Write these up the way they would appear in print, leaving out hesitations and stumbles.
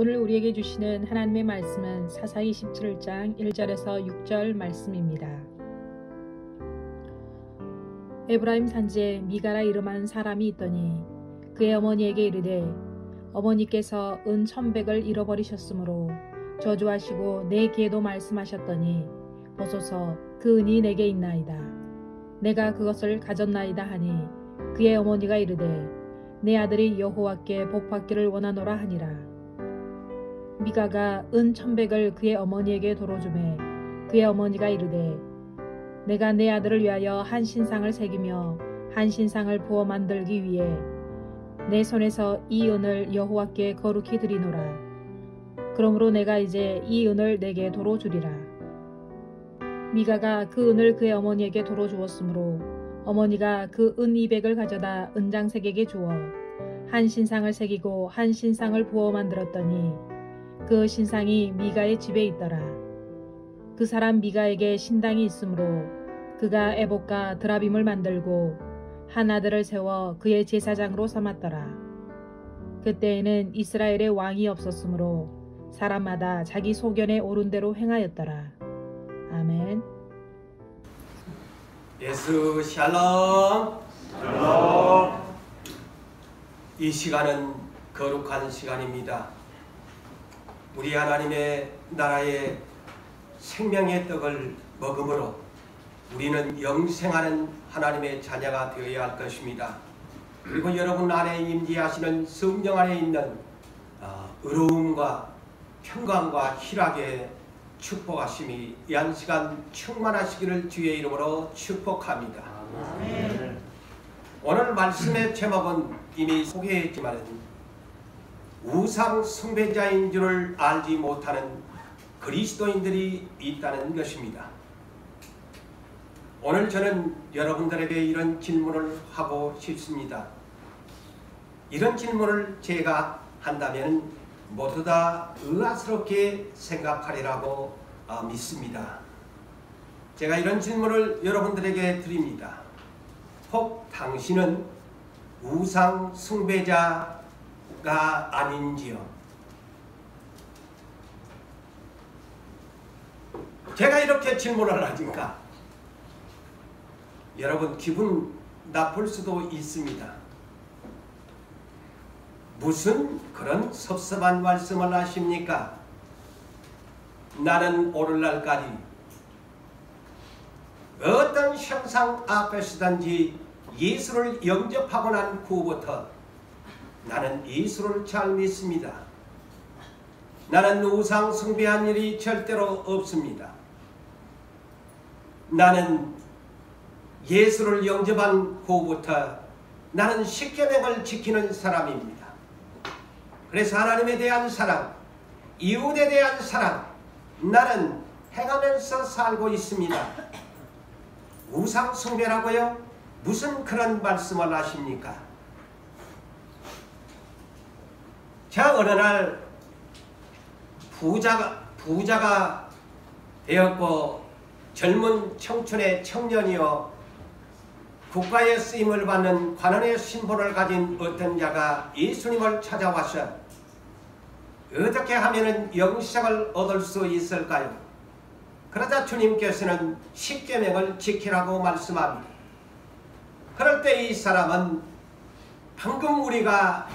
오늘 우리에게 주시는 하나님의 말씀은 사사기 17장 1절에서 6절 말씀입니다. 에브라임 산지에 미가라 이름하는 사람이 있더니 그의 어머니에게 이르되 어머니께서 은 1,100을 잃어버리셨으므로 저주하시고 내 귀에도 말씀하셨더니 보소서 그 은이 내게 있나이다. 내가 그것을 가졌나이다 하니 그의 어머니가 이르되 내 아들이 여호와께 복받기를 원하노라 하니라. 미가가 은 1,100을 그의 어머니에게 도로주매 그의 어머니가 이르되 내가 내 아들을 위하여 한 신상을 새기며 한 신상을 부어 만들기 위해 내 손에서 이 은을 여호와께 거룩히 드리노라. 그러므로 내가 이제 이 은을 내게 도로주리라. 미가가 그 은을 그의 어머니에게 도로주었으므로 어머니가 그 은 200을 가져다 은장색에게 주어 한 신상을 새기고 한 신상을 부어 만들었더니 그 신상이 미가의 집에 있더라. 그 사람 미가에게 신당이 있으므로 그가 에봇과 드라빔을 만들고 한 아들을 세워 그의 제사장으로 삼았더라. 그때에는 이스라엘에 왕이 없었으므로 사람마다 자기 소견에 오른 대로 행하였더라. 아멘. 예수 샬롬. 샬롬. 이 시간은 거룩한 시간입니다. 우리 하나님의 나라의 생명의 떡을 먹음으로 우리는 영생하는 하나님의 자녀가 되어야 할 것입니다. 그리고 여러분 안에 임재하시는 성령 안에 있는 의로움과 평강과 희락의 축복하심이 이 한 시간 충만하시기를 주의 이름으로 축복합니다. 아멘. 오늘 말씀의 제목은 이미 소개했지만 우상 숭배자인 줄을 알지 못하는 그리스도인들이 있다는 것입니다. 오늘 저는 여러분들에게 이런 질문을 하고 싶습니다. 이런 질문을 제가 한다면 모두 다 의아스럽게 생각하리라고 믿습니다. 제가 이런 질문을 여러분들에게 드립니다. 혹 당신은 우상 숭배자가 아닌지요? 제가 이렇게 질문을 하니까 여러분 기분 나쁠 수도 있습니다. 무슨 그런 섭섭한 말씀을 하십니까? 나는 오늘날까지 어떤 형상 앞에서든지 예수를 영접하고 난 후부터 나는 예수를 잘 믿습니다. 나는 우상 숭배한 일이 절대로 없습니다. 나는 예수를 영접한 후부터 나는 십계명을 지키는 사람입니다. 그래서 하나님에 대한 사랑, 이웃에 대한 사랑 나는 행하면서 살고 있습니다. 우상 숭배라고요? 무슨 그런 말씀을 하십니까? 자, 어느 날 부자가 되었고 젊은 청춘의 청년이요 국가의 쓰임을 받는 관원의 신분을 가진 어떤 자가 예수님을 찾아와서 어떻게 하면 영생을 얻을 수 있을까요? 그러자 주님께서는 십계명을 지키라고 말씀합니다. 그럴 때 이 사람은 방금 우리가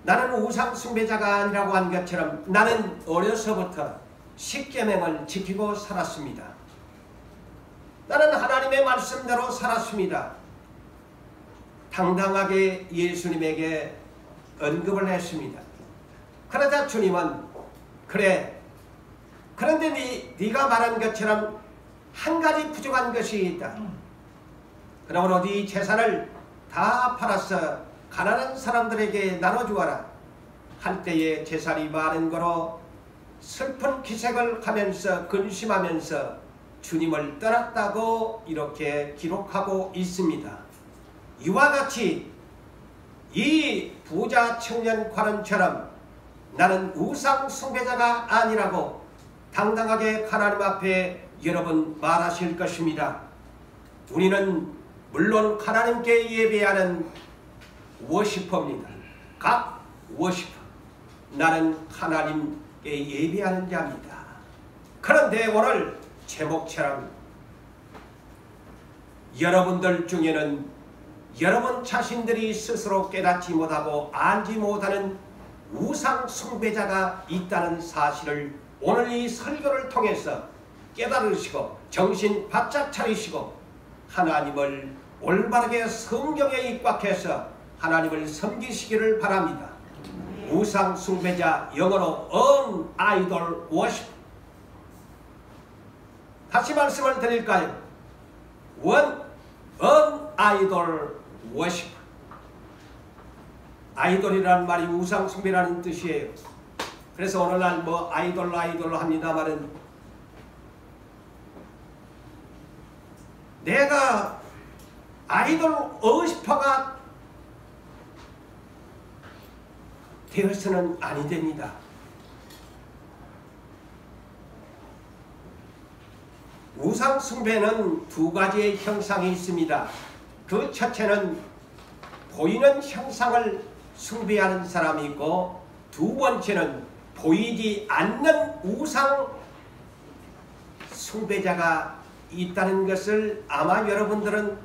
나는 우상 숭배자가 아니라고 한 것처럼 나는 어려서부터 십계명을 지키고 살았습니다. 나는 하나님의 말씀대로 살았습니다. 당당하게 예수님에게 언급을 했습니다. 그러자 주님은 그래, 그런데 네가 말한 것처럼 한 가지 부족한 것이 있다. 그러므로 네 재산을 다 팔아서 가난한 사람들에게 나눠주어라. 할 때에 재산이 많은 거로 슬픈 기색을 하면서 근심하면서 주님을 떠났다고 이렇게 기록하고 있습니다. 이와 같이 이 부자 청년 관원처럼 나는 우상 숭배자가 아니라고 당당하게 하나님 앞에 여러분 말하실 것입니다. 우리는 물론 하나님께 예배하는 워시퍼입니다. 각 워시퍼. 나는 하나님께 예배하는 자입니다. 그런데 오늘 제목처럼 여러분들 중에는 여러분 자신들이 스스로 깨닫지 못하고 알지 못하는 우상 숭배자가 있다는 사실을 오늘 이 설교를 통해서 깨달으시고 정신 바짝 차리시고 하나님을 올바르게 성경에 입각해서 하나님을 섬기시기를 바랍니다. 우상 숭배자, 영어로 unidol worship. 다시 말씀을 드릴까요? unidol worship. 아이돌이라는 말이 우상 숭배라는 뜻이에요. 그래서 오늘날 뭐 아이돌 합니다만은 내가 아이돌 워시퍼가 되어서는 아니 됩니다. 우상 숭배는 두 가지의 형상이 있습니다. 그 첫째는 보이는 형상을 숭배하는 사람이 있고, 두 번째는 보이지 않는 우상 숭배자가 있다는 것을 아마 여러분들은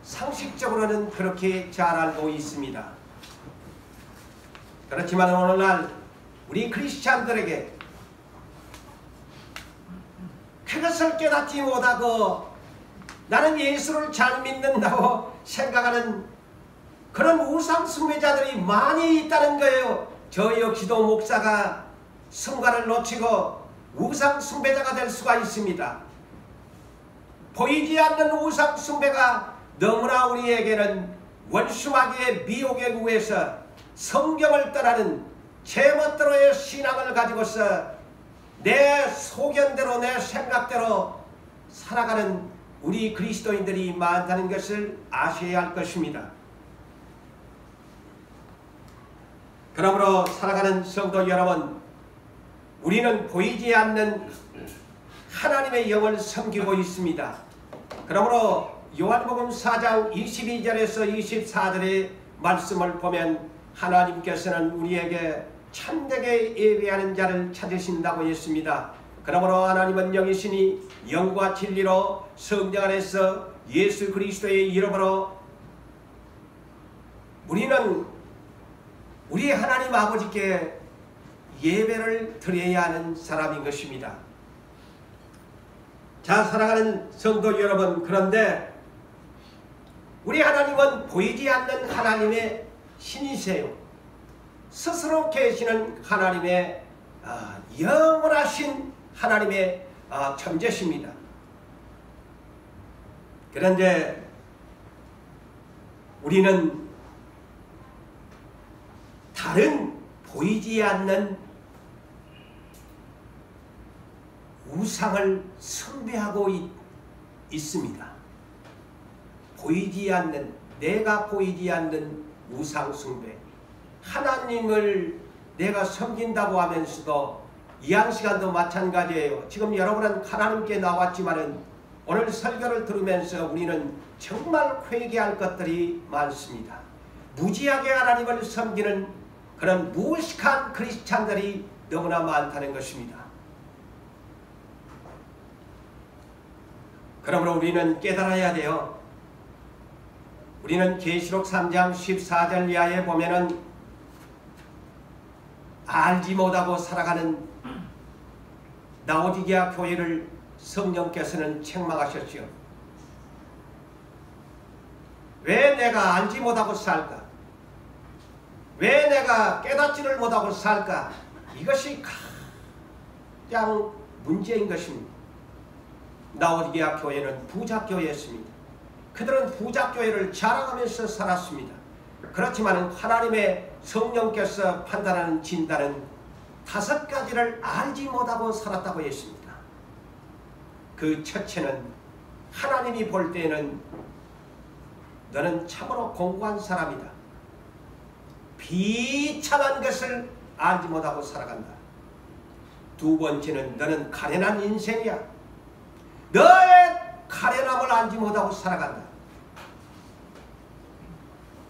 상식적으로는 그렇게 잘 알고 있습니다. 그렇지만 오늘날 우리 크리스찬들에게 그것을 깨닫지 못하고 나는 예수를 잘 믿는다고 생각하는 그런 우상 숭배자들이 많이 있다는 거예요. 저 역시도 목사가 순간을 놓치고 우상 숭배자가 될 수가 있습니다. 보이지 않는 우상 숭배가 너무나 우리에게는 원수마귀의 미혹에 의해서 성경을 떠나는 제멋대로의 신앙을 가지고서 내 소견대로 내 생각대로 살아가는 우리 그리스도인들이 많다는 것을 아셔야 할 것입니다. 그러므로 살아가는 성도 여러분, 우리는 보이지 않는 하나님의 영을 섬기고 있습니다. 그러므로 요한복음 4장 22절에서 24절의 말씀을 보면 하나님께서는 우리에게 참되게 예배하는 자를 찾으신다고 했습니다. 그러므로 하나님은 영이시니 영과 진리로 성령 안에서 예수 그리스도의 이름으로 우리는 우리 하나님 아버지께 예배를 드려야 하는 사람인 것입니다. 자, 사랑하는 성도 여러분, 그런데 우리 하나님은 보이지 않는 하나님의 신이세요. 스스로 계시는 하나님의 영원하신 하나님의 존재십니다. 그런데 우리는 다른 보이지 않는 우상을 숭배하고 있습니다. 보이지 않는, 내가 보이지 않는 우상 숭배. 하나님을 내가 섬긴다고 하면서도 이양시간도 마찬가지예요. 지금 여러분은 하나님께 나왔지만은 오늘 설교를 들으면서 우리는 정말 회개할 것들이 많습니다. 무지하게 하나님을 섬기는 그런 무식한 크리스찬들이 너무나 많다는 것입니다. 그러므로 우리는 깨달아야 돼요. 우리는 계시록 3장 14절 이하에 보면은 알지 못하고 살아가는 라오디게아 교회를 성령께서는 책망하셨지요. 왜 내가 알지 못하고 살까? 왜 내가 깨닫지를 못하고 살까? 이것이 가장 문제인 것입니다. 라오디게아 교회는 부자교회였습니다. 그들은 부자교회를 자랑하면서 살았습니다. 그렇지만 하나님의 성령께서 판단하는 진단은 5가지를 알지 못하고 살았다고 했습니다. 그 첫째는 하나님이 볼 때에는 너는 참으로 공고한 사람이다. 비참한 것을 알지 못하고 살아간다. 두 번째는 너는 가련한 인생이야. 너의 가련함을 알지 못하고 살아간다.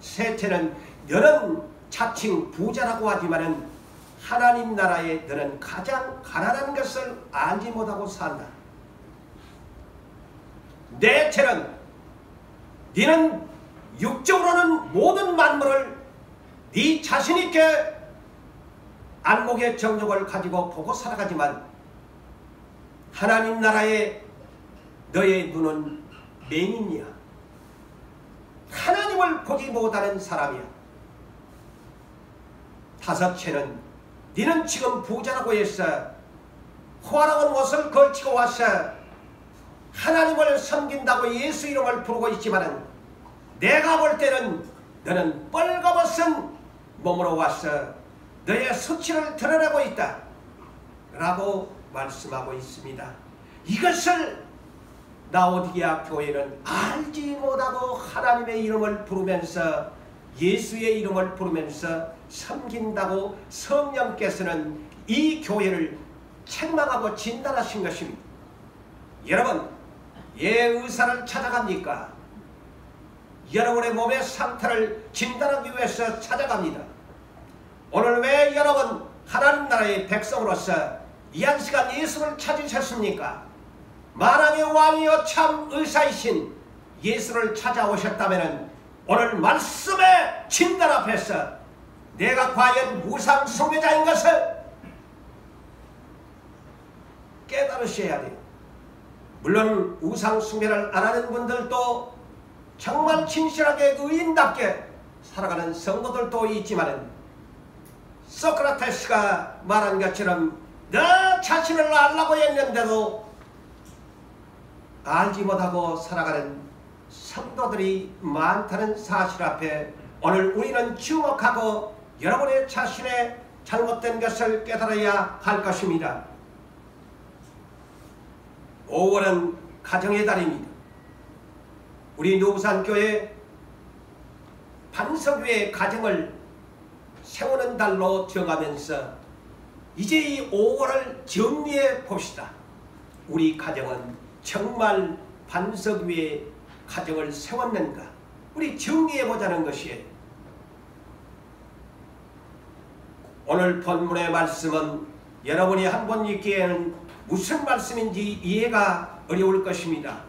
셋째는 너는 자칭 부자라고 하지만은 하나님 나라에 너는 가장 가난한 것을 알지 못하고 산다. 내 죄는 너는 육적으로는 모든 만물을 네 자신있게 안목의 정욕을 가지고 보고 살아가지만 하나님 나라에 너의 눈은 맹인이야. 하나님을 보지 못하는 사람이야. 다섯째는 너는 지금 부자라고 해서 화려한 옷을 걸치고 와서 하나님을 섬긴다고 예수 이름을 부르고 있지만 내가 볼 때는 너는 뻘거벗은 몸으로 와서 너의 수치를 드러내고 있다 라고 말씀하고 있습니다. 이것을 라오디게아 교회는 알지 못하고 하나님의 이름을 부르면서 예수의 이름을 부르면서 섬긴다고 성령께서는 이 교회를 책망하고 진단하신 것입니다. 여러분, 예 의사를 찾아갑니까? 여러분의 몸의 상태를 진단하기 위해서 찾아갑니다. 오늘 왜 여러분 하나님 나라의 백성으로서 이 한 시간 예수를 찾으셨습니까? 만왕의 왕이여 참 의사이신 예수를 찾아오셨다면 오늘 말씀의 진단 앞에서 내가 과연 우상 숭배자인 것을 깨달으셔야 돼요. 물론 우상 숭배를 안 하는 분들도 정말 진실하게 의인답게 살아가는 성도들도 있지만 소크라테스가 말한 것처럼 너 자신을 알라고 했는데도 알지 못하고 살아가는 성도들이 많다는 사실 앞에 오늘 우리는 주목하고 여러분의 자신의 잘못된 것을 깨달아야 할 것입니다. 5월은 가정의 달입니다. 우리 노부산교회 반석위의 가정을 세우는 달로 정하면서 이제 이 5월을 정리해 봅시다. 우리 가정은 정말 반석 위에 가정을 세웠는가? 우리 정리해 보자는 것이에요. 오늘 본문의 말씀은 여러분이 한번 읽기에는 무슨 말씀인지 이해가 어려울 것입니다.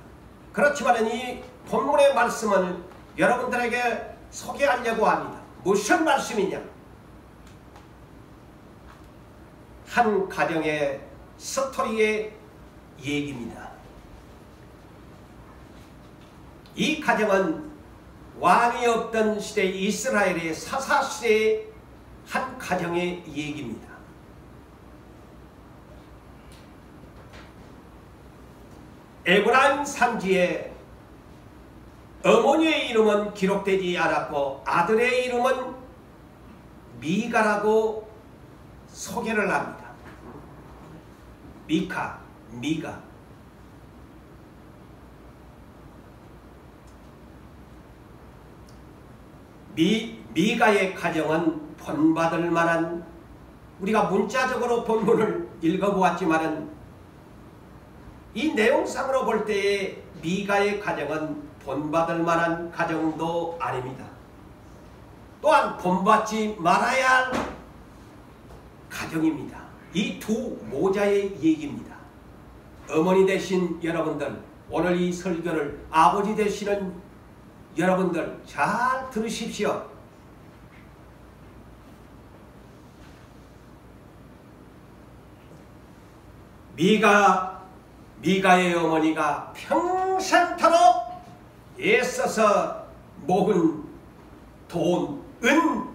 그렇지만 이 본문의 말씀은 여러분들에게 소개하려고 합니다. 무슨 말씀이냐? 한 가정의 스토리의 얘기입니다. 이 가정은 왕이 없던 시대 이스라엘의 사사시대의 한 가정의 얘기입니다. 에브라임 산지에 어머니의 이름은 기록되지 않았고 아들의 이름은 미가라고 소개를 합니다. 미가. 미가의 가정은 본받을 만한, 우리가 문자적으로 본문을 읽어보았지만은 이 내용상으로 볼 때의 미가의 가정은 본받을 만한 가정도 아닙니다. 또한 본받지 말아야 할 가정입니다. 이 두 모자의 얘기입니다. 어머니 되신 여러분들, 오늘 이 설교를 아버지 되시는 여러분들 잘 들으십시오. 미가의 어머니가 평생토록 애써서 모은 돈, 은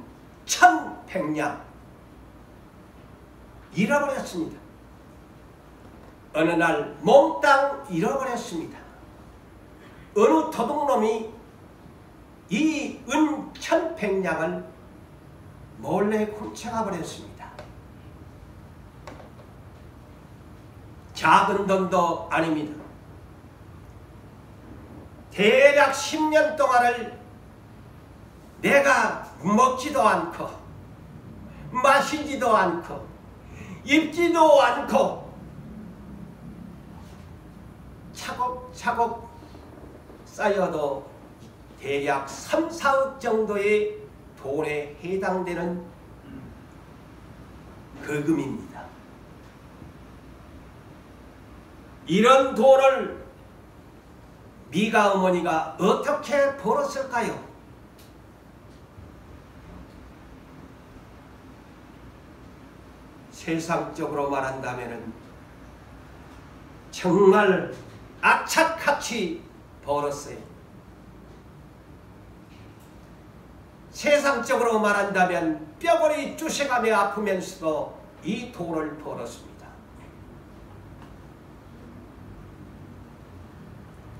1,100냥 잃어버렸습니다. 어느 날 몽땅 잃어버렸습니다. 어느 도둑놈이 이 은 1,100냥을 몰래 훔쳐가 버렸습니다. 작은 돈도 아닙니다. 대략 10년 동안을 내가 먹지도 않고 마시지도 않고 입지도 않고 차곡차곡 쌓여도 대략 3, 4억 정도의 돈에 해당되는 그 금입니다. 이런 돈을 미가 어머니가 어떻게 벌었을까요? 세상적으로 말한다면 정말 악착같이 벌었어요. 세상적으로 말한다면 뼈골이 쑤셔가며 아프면서도 이 돈을 벌었습니다.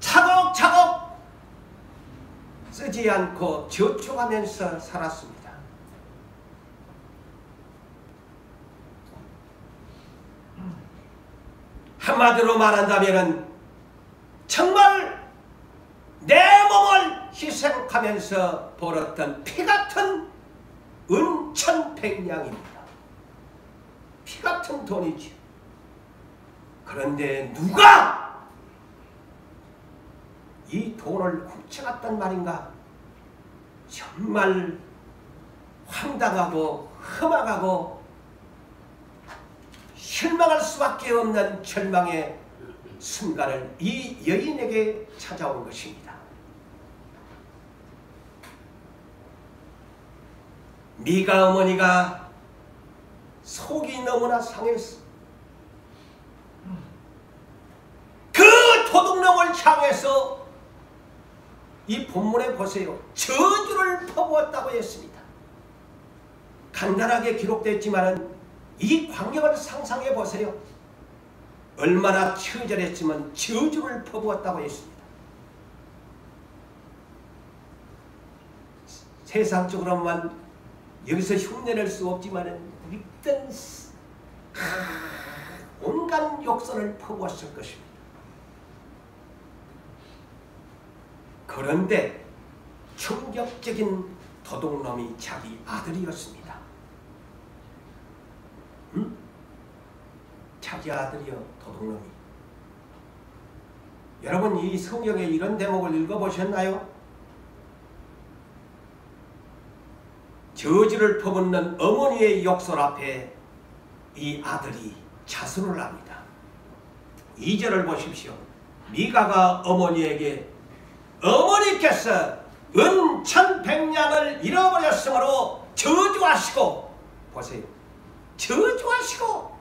차곡차곡 쓰지 않고 저축하면서 살았습니다. 한마디로 말한다면 정말 내 몸을 희생하면서 벌었던 피같은 은천백냥입니다. 피같은 돈이죠. 그런데 누가 이 돈을 훔쳐갔단 말인가? 정말 황당하고 험악하고 실망할 수밖에 없는 절망의 순간을 이 여인에게 찾아온 것입니다. 미가 어머니가 속이 너무나 상했어. 그 도둑놈을 향해서 이 본문에 보세요. 저주를 퍼부었다고 했습니다. 간단하게 기록됐지만 이 광경을 상상해 보세요. 얼마나 처절했으면 저주를 퍼부었다고 했습니다. 세상적으로만 여기서 흉내낼 수 없지만 일단 온갖 욕설을 퍼부었을 것입니다. 그런데 충격적인 도둑놈이 자기 아들이었습니다. 자기 아들이요, 도둑놈이. 여러분, 이 성경에 이런 대목을 읽어보셨나요? 저주를 퍼붓는 어머니의 욕설 앞에 이 아들이 자수를 합니다. 2절을 보십시오. 미가가 어머니에게 어머니께서 은천백냥을 잃어버렸으므로 저주하시고, 보세요. 저주하시고,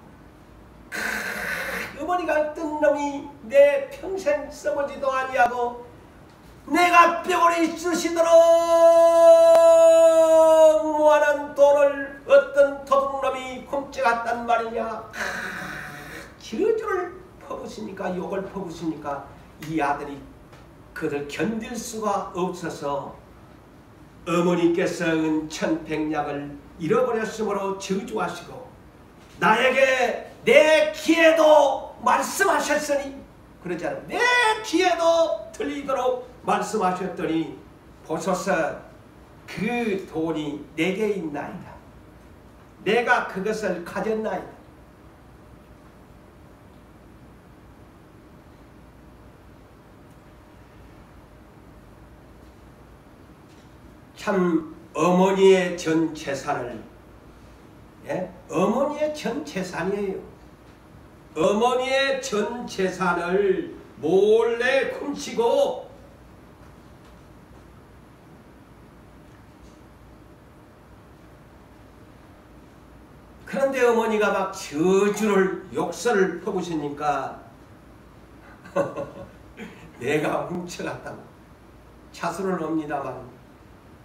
어머니가 뜬 놈이 내 평생 써보지도 아니하고 내가 뼈를 쓰시도록 무한한 돈을 어떤 도둑놈이 훔쳐갔단 말이냐. 저주를 퍼붓으니까, 욕을 퍼붓으니까 이 아들이 그들 견딜 수가 없어서 어머니께서 은천백냥을 잃어버렸으므로 저주하시고 나에게 내 귀에도 말씀하셨으니, 그러잖아요. 내 귀에도 들리도록 말씀하셨더니 보소서 그 돈이 내게 있나이다. 내가 그것을 가졌나이다. 참 어머니의 전 재산을, 어머니의 전 재산이에요. 어머니의 전 재산을 몰래 훔치고 그런데 어머니가 막 저주를 욕설을 퍼부시니까 내가 훔쳐갔다고 자수를 합니다만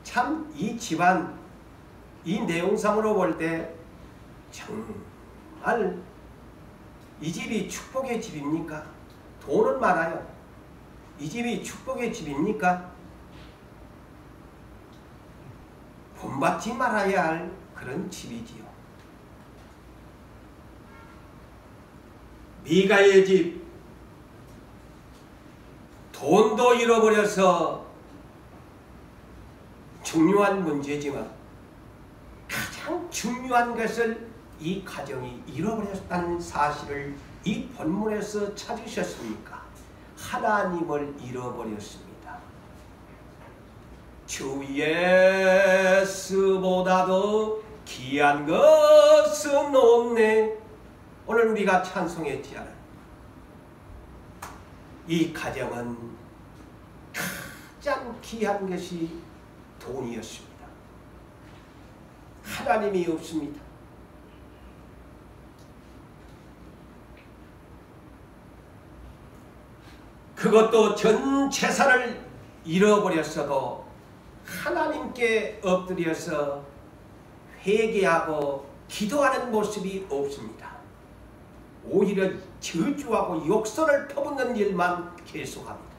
참 이 집안 이 내용상으로 볼 때 정말 이 집이 축복의 집입니까? 돈은 많아요. 이 집이 축복의 집입니까? 본받지 말아야 할 그런 집이지요. 미가의 집, 돈도 잃어버려서 중요한 문제지만 가장 중요한 것을 이 가정이 잃어버렸다는 사실을 이 본문에서 찾으셨습니까? 하나님을 잃어버렸습니다. 주 예수보다도 귀한 것은 없네. 오늘 우리가 찬송했지않아요. 이 가정은 가장 귀한 것이 돈이었습니다. 하나님이 없습니다. 그것도 전 재산을 잃어버렸어도 하나님께 엎드려서 회개하고 기도하는 모습이 없습니다. 오히려 저주하고 욕설을 퍼붓는 일만 계속합니다.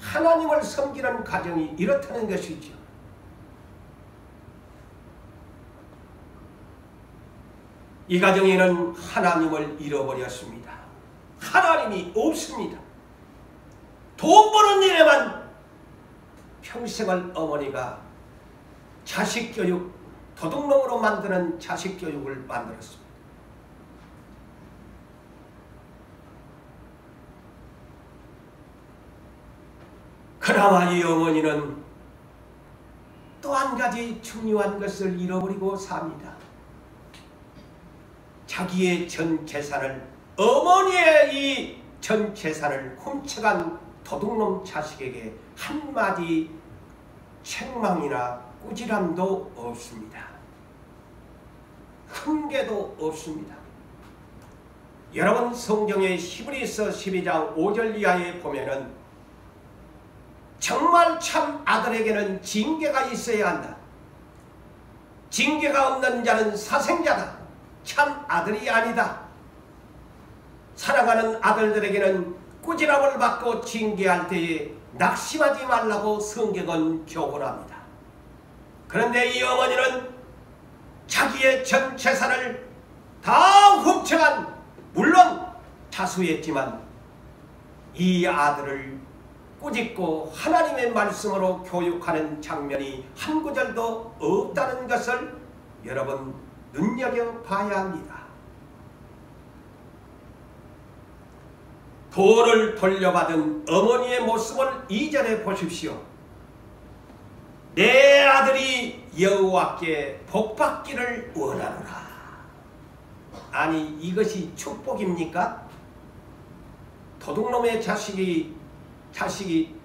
하나님을 섬기는 가정이 이렇다는 것이죠. 이 가정에는 하나님을 잃어버렸습니다. 하나님이 없습니다. 돈 버는 일에만 평생을 어머니가 자식 교육, 도둑놈으로 만드는 자식 교육을 만들었습니다. 그나마 이 어머니는 또 한 가지 중요한 것을 잃어버리고 삽니다. 자기의 전 재산을, 어머니의 이 전 재산을 훔쳐간 도둑놈 자식에게 한마디 책망이나 꾸지람도 없습니다. 흠계도 없습니다. 여러분, 성경의 히브리서 12장 5절 이하에 보면은 정말 참 아들에게는 징계가 있어야 한다. 징계가 없는 자는 사생자다. 참 아들이 아니다. 사랑하는 아들들에게는 꾸지람을 받고 징계할 때에 낙심하지 말라고 성경은 교훈합니다. 그런데 이 어머니는 자기의 전 재산을 다 훔쳐간, 물론 자수했지만 이 아들을 꾸짖고 하나님의 말씀으로 교육하는 장면이 한 구절도 없다는 것을 여러분 눈여겨봐야 합니다. 돈을 돌려받은 어머니의 모습을 2절에 보십시오. 내 아들이 여호와께 복받기를 원하노라. 아니, 이것이 축복입니까? 도둑놈의 자식이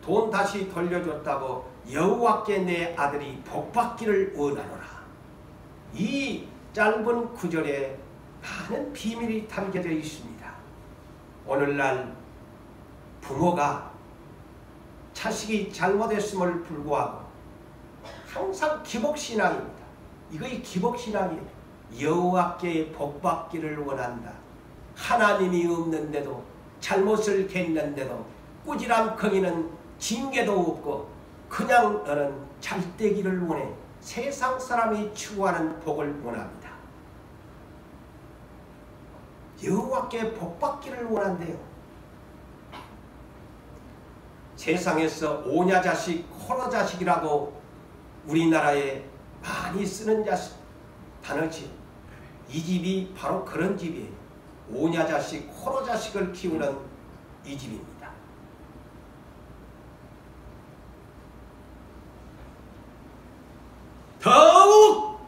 돈 다시 돌려줬다고 여호와께 내 아들이 복받기를 원하노라. 이 짧은 구절에 많은 비밀이 담겨져 있습니다. 오늘날 부모가 자식이 잘못했음을 불구하고 항상 기복신앙입니다. 이거이 기복신앙이에요. 여호와께 복받기를 원한다. 하나님이 없는데도, 잘못을 했는데도 꾸지람거리는 징계도 없고 그냥 너는 잘되기를 원해. 세상 사람이 추구하는 복을 원합니다. 여호와께 복받기를 원한대요. 세상에서 오냐자식, 호러자식이라고 우리나라에 많이 쓰는 단어지. 이 집이 바로 그런 집이에요. 오냐자식, 호러자식을 키우는 이 집입니다. 더욱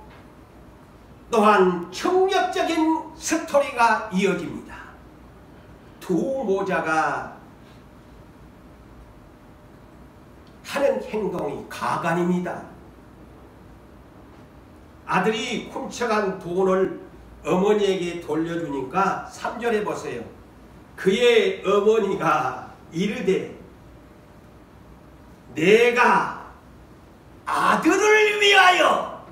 또한 충격적인 스토리가 이어집니다. 두 모자가 하는 행동이 가관입니다. 아들이 훔쳐간 돈을 어머니에게 돌려주니까 3절에 보세요. 그의 어머니가 이르되 내가 아들을 위하여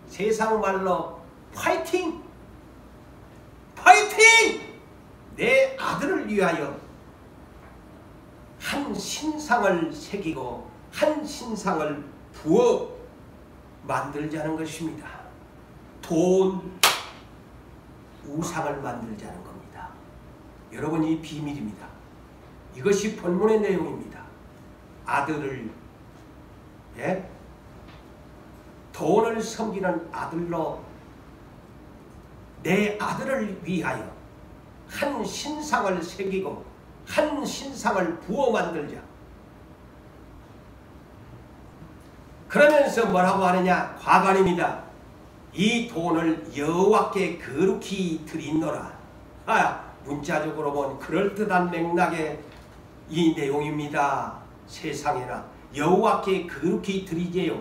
세상 말로 파이팅! 내 아들을 위하여 한 신상을 새기고 한 신상을 부어 만들자는 것입니다. 돈, 우상을 만들자는 겁니다. 여러분, 이 비밀입니다. 이것이 본문의 내용입니다. 아들을, 돈을 섬기는 아들로 내 아들을 위하여 한 신상을 새기고 한 신상을 부어 만들자. 그러면서 뭐라고 하느냐? 과관입니다. 이 돈을 여호와께 거룩히 드리노라. 문자적으로 보면 그럴듯한 맥락의 이 내용입니다. 세상에나 여호와께 거룩히 드리제요.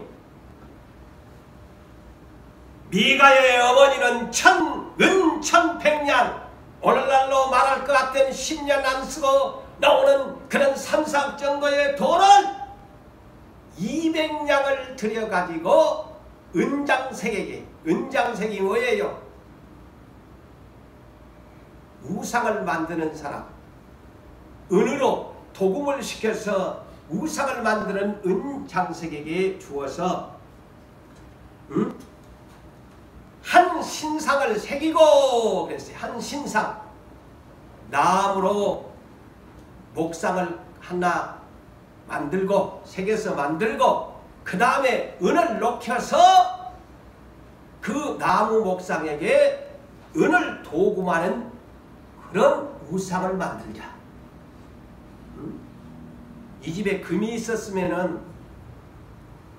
미가의 어머니는 은 1100냥, 오늘날로 말할 것 같은 10년 안 쓰고 나오는 그런 3, 4억 정도의 돈을 200냥을 들여가지고 은장색에게, 은장색이 뭐예요? 우상을 만드는 사람, 은으로 도금을 시켜서 우상을 만드는 은장색에게 주어서 한 신상을 새기고 그랬어요. 한 신상. 나무로 목상을 하나 만들고 새겨서 만들고 그 다음에 은을 녹여서 그 나무 목상에게 은을 도금하는 그런 우상을 만들자. 이 집에 금이 있었으면은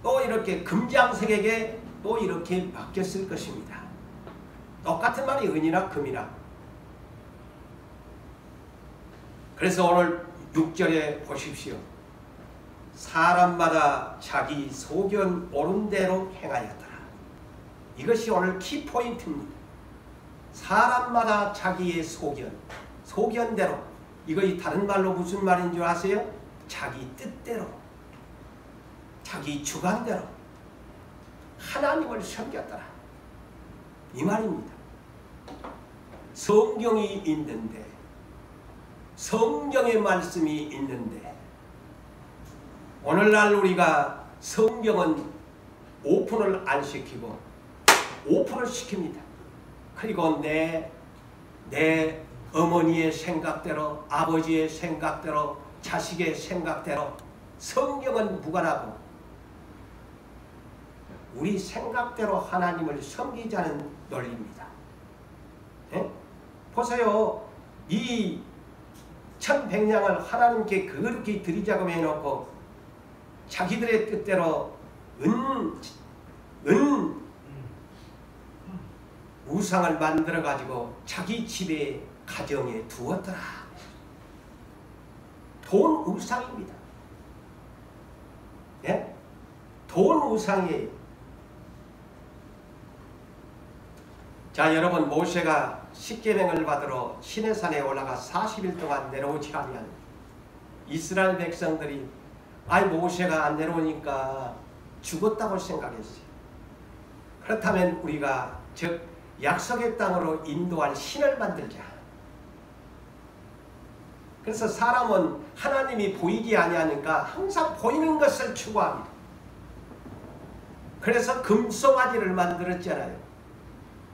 또 이렇게 금장색에게 또 이렇게 바뀌었을 것입니다. 똑같은 말이 은이나 금이나. 그래서 오늘 6절에 보십시오. 사람마다 자기 소견 옳은 대로 행하였더라. 이것이 오늘 키포인트입니다. 사람마다 자기의 소견대로. 이거 다른 말로 무슨 말인 줄 아세요? 자기 뜻대로, 자기 주관대로 하나님을 섬겼더라. 이 말입니다. 성경이 있는데, 성경의 말씀이 있는데, 오늘날 우리가 성경은 오픈을 안 시키고 오픈을 시킵니다. 그리고 내 어머니의 생각대로, 아버지의 생각대로, 자식의 생각대로 성경은 무관하고 우리 생각대로 하나님을 섬기자는 논리입니다. 예? 보세요. 이 1100냥을 하나님께 거룩히 드리자고 해놓고 자기들의 뜻대로 우상을 만들어 가지고 자기 집에 가정에 두었더라. 돈 우상입니다. 예? 돈 우상이에요. 자, 여러분, 모세가 십계명을 받으러 시내산에 올라가 40일 동안 내려오지 아니한 이스라엘 백성들이 모세가 안 내려오니까 죽었다고 생각했어요. 그렇다면 우리가 즉 약속의 땅으로 인도할 신을 만들자. 그래서 사람은 하나님이 보이지 아니하니까 항상 보이는 것을 추구합니다. 그래서 금송아지를 만들었잖아요.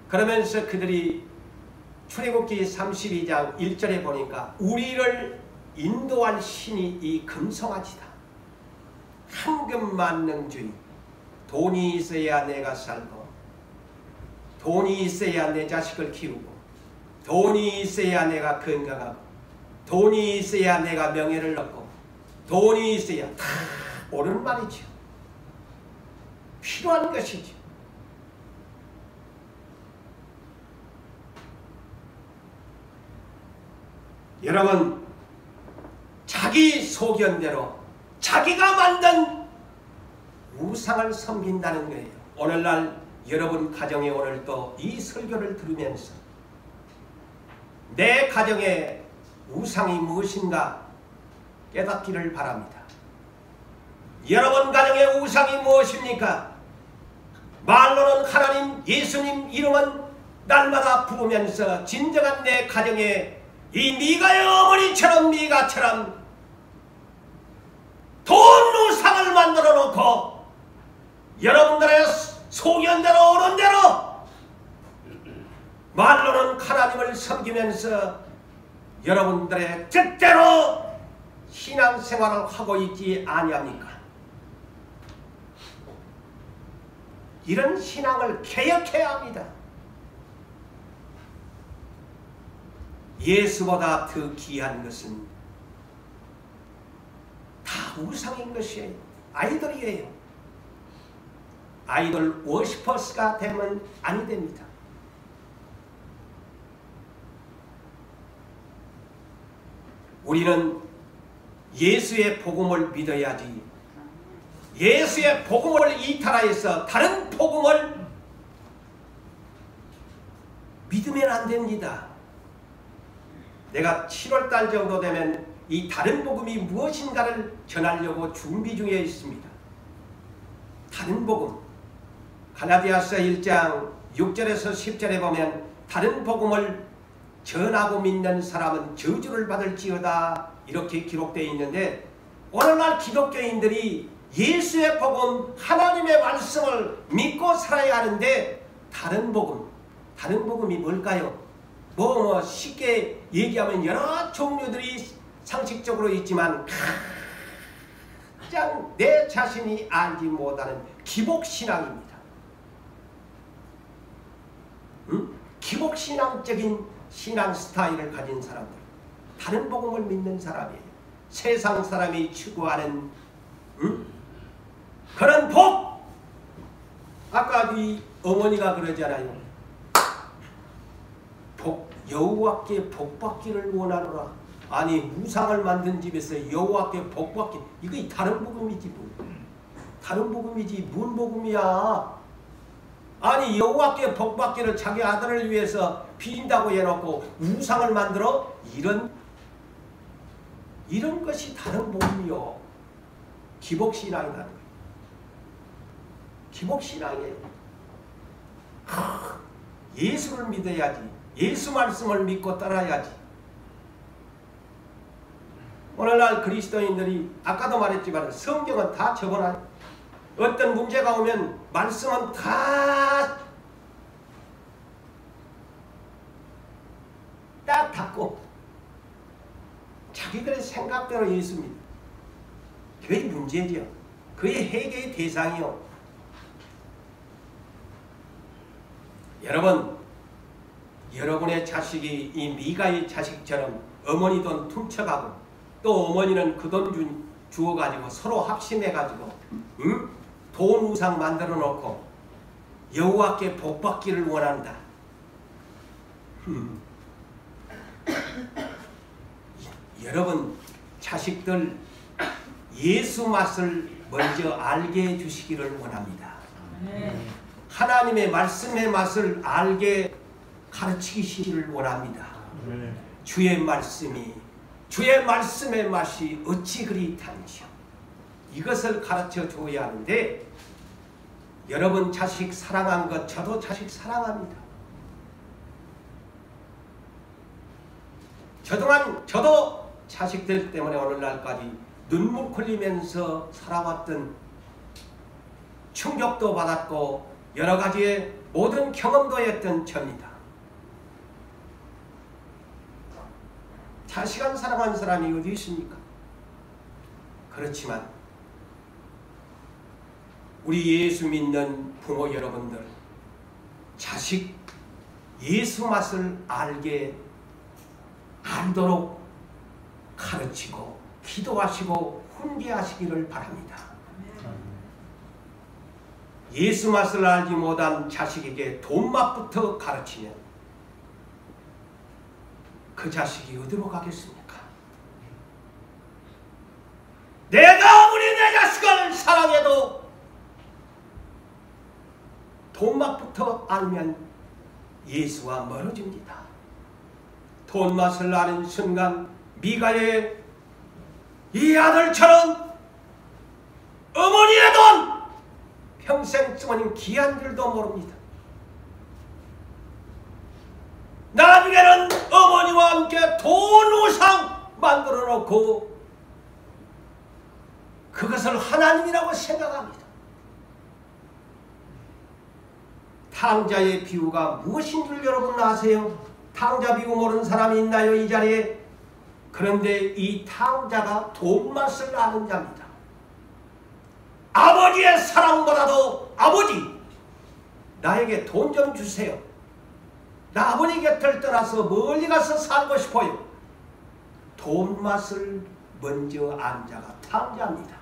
그러면서 그들이 출애굽기 32장 1절에 보니까 우리를 인도할 신이 이 금송아지다. 황금만능주의. 돈이 있어야 내가 살고, 돈이 있어야 내 자식을 키우고, 돈이 있어야 내가 건강하고, 돈이 있어야 내가 명예를 얻고, 돈이 있어야 다 옳은 말이죠. 필요한 것이죠. 여러분, 자기 소견대로 자기가 만든 우상을 섬긴다는 거예요. 오늘날 여러분 가정에 오늘 또 이 설교를 들으면서 내 가정에 우상이 무엇인가 깨닫기를 바랍니다. 여러분 가정의 우상이 무엇입니까? 말로는 하나님, 예수님 이름은 날마다 부르면서 진정한 내 가정에 이 미가의 어머니처럼 미가처럼 돈 우상을 만들어 놓고 여러분들의 소견대로 오는 대로 말로는 하나님을 섬기면서 여러분들의 뜻대로 신앙생활을 하고 있지 아니합니까? 이런 신앙을 개혁해야 합니다. 예수보다 더 귀한 것은 다 우상인 것이에요. 아이돌이에요. 아이돌 워시퍼스가 되면 아니 됩니다. 우리는 예수의 복음을 믿어야지, 예수의 복음을 이탈하여서 다른 복음을 믿으면 안 됩니다. 내가 7월달 정도 되면 이 다른 복음이 무엇인가를 전하려고 준비 중에 있습니다. 다른 복음, 갈라디아서 1장 6절에서 10절에 보면 다른 복음을 전하고 믿는 사람은 저주를 받을지어다 이렇게 기록되어 있는데, 오늘날 기독교인들이 예수의 복음, 하나님의 말씀을 믿고 살아야 하는데 다른 복음이 뭘까요? 뭐 쉽게 얘기하면 여러 종류들이 상식적으로 있지만 가장 내 자신이 알지 못하는 기복신앙입니다. 기복신앙적인 신앙 스타일을 가진 사람들, 다른 복음을 믿는 사람이에요. 세상 사람이 추구하는 그런 복! 아까 이 어머니가 그러잖아요. 여호와께 복받기를 원하노라. 아니 우상을 만든 집에서 여호와께 복받기, 이거 다른 복음이지 뭐. 다른 복음이지 뭔 복음이야. 아니 여호와께 복받기를 자기 아들을 위해서 빈다고 해놓고 우상을 만들어? 이런 것이 다른 복음이요. 기복신앙이라는 거예요. 기복신앙이에요. 예수를 믿어야지. 예수 말씀을 믿고 따라야지. 오늘날 그리스도인들이 아까도 말했지만 성경은 다 적어놔요. 어떤 문제가 오면 말씀은 다 딱 닫고 자기들의 생각대로 예수 믿어. 그게 문제죠. 그게 해결의 대상이요. 여러분, 여러분의 자식이 이 미가의 자식처럼 어머니 돈 훔쳐가고 또 어머니는 그 돈 주어가지고 서로 합심해가지고 돈 우상 만들어 놓고 여호와께 복받기를 원한다. 여러분 자식들 예수 맛을 먼저 알게 해주시기를 원합니다. 하나님의 말씀의 맛을 알게 가르치시기를 원합니다. 주의 말씀의 맛이 어찌 그리 단지요. 이것을 가르쳐 줘야 하는데, 여러분 자식 사랑한 것 저도 자식 사랑합니다. 저도 자식들 때문에 오늘날까지 눈물 흘리면서 살아왔던, 충격도 받았고 여러 가지의 모든 경험도 했던 저입니다. 자식을 사랑하는 사람이 어디 있습니까? 그렇지만 우리 예수 믿는 부모 여러분들, 자식 예수 맛을 알도록 가르치고 기도하시고 훈계하시기를 바랍니다. 예수 맛을 알지 못한 자식에게 돈 맛부터 가르치면 그 자식이 어디로 가겠습니까? 내가 아무리 내 자식을 사랑해도 돈 맛부터 알면 예수와 멀어집니다. 돈 맛을 아는 순간 미가의 이 아들처럼 어머니의 돈 평생 쓰는 귀한 줄도 모릅니다. 나중에는 어머니와 함께 돈 우상 만들어 놓고 그것을 하나님이라고 생각합니다. 탕자의 비유가 무엇인 줄 여러분 아세요? 탕자 비유 모르는 사람이 있나요, 이 자리에? 그런데 이 탕자가 돈 맛을 아는 자입니다. 아버지의 사랑보다도 아버지, 나에게 돈 좀 주세요. 나 아버지 곁을 떠나서 멀리 가서 살고 싶어요. 돈 맛을 먼저 안 자가 탕자입니다.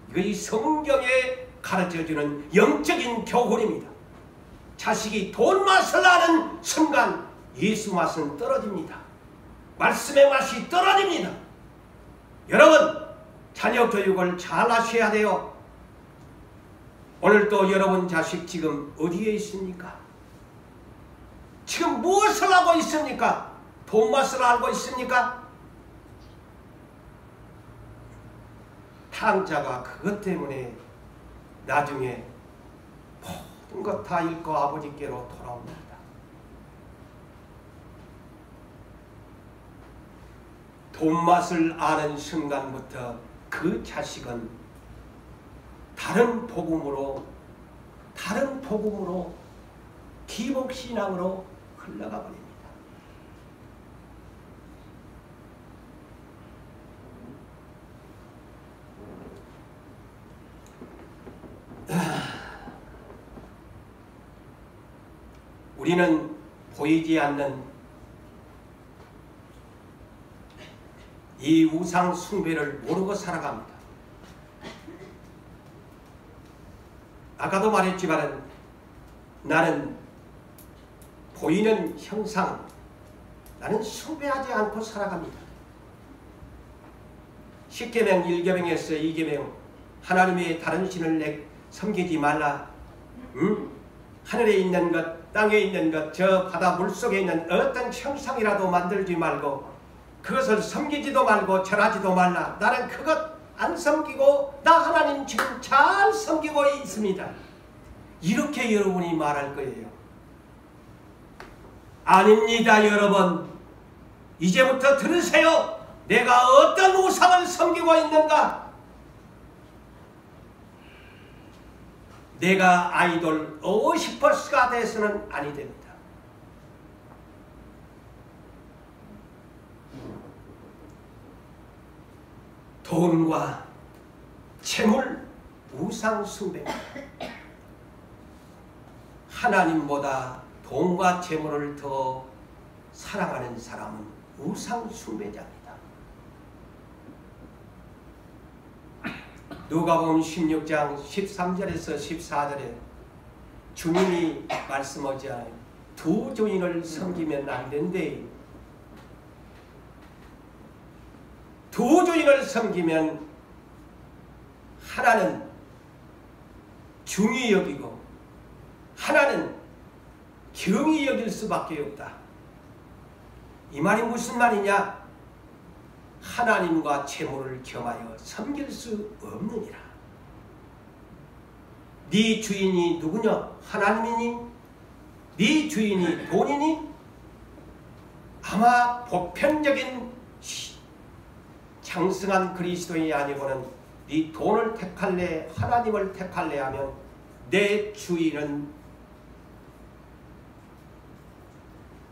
이것이 성경에 가르쳐주는 영적인 교훈입니다. 자식이 돈 맛을 아는 순간 예수 맛은 떨어집니다. 말씀의 맛이 떨어집니다. 여러분, 자녀 교육을 잘 하셔야 돼요. 오늘도 여러분 자식 지금 어디에 있습니까? 지금 무엇을 하고 있습니까? 돈 맛을 알고 있습니까? 탕자가 그것 때문에 나중에 모든 것 다 잃고 아버지께로 돌아옵니다. 돈 맛을 아는 순간부터 그 자식은 다른 복음으로 기복신앙으로 흘러가 버립니다. 우리는 보이지 않는 이 우상 숭배를 모르고 살아갑니다. 아까도 말했지만 나는 보이는 형상, 나는 숭배하지 않고 살아갑니다. 10계명, 1계명에서 2계명, 하나님의 다른 신을 섬기지 말라. 하늘에 있는 것, 땅에 있는 것, 저 바다 물속에 있는 어떤 형상이라도 만들지 말고 그것을 섬기지도 말고 절하지도 말라. 나는 그것 안 섬기고 나 하나님 지금 잘 섬기고 있습니다. 이렇게 여러분이 말할 거예요. 아닙니다, 여러분. 이제부터 들으세요. 내가 어떤 우상을 섬기고 있는가? 내가 아이돌 어시퍼스가 돼서는 아니 됩니다. 돈과 재물, 우상 숭배. 하나님보다 돈과 재물을 더 사랑하는 사람은 우상 숭배자입니다. 누가복음 16장 13절에서 14절에 주님이 말씀하잖아요. 두 주인을 섬기면 안 된대. 두 주인을 섬기면 하나는 중히 여기고 하나는 경히 여길 수밖에 없다. 이 말이 무슨 말이냐? 하나님과 재물을 겸하여 섬길 수 없느니라. 네 주인이 누구냐? 하나님이니? 네 주인이 돈이니? 아마 보편적인 장성한 그리스도인이 아니고는 네 돈을 택할래 하나님을 택할래 하면 내 주인은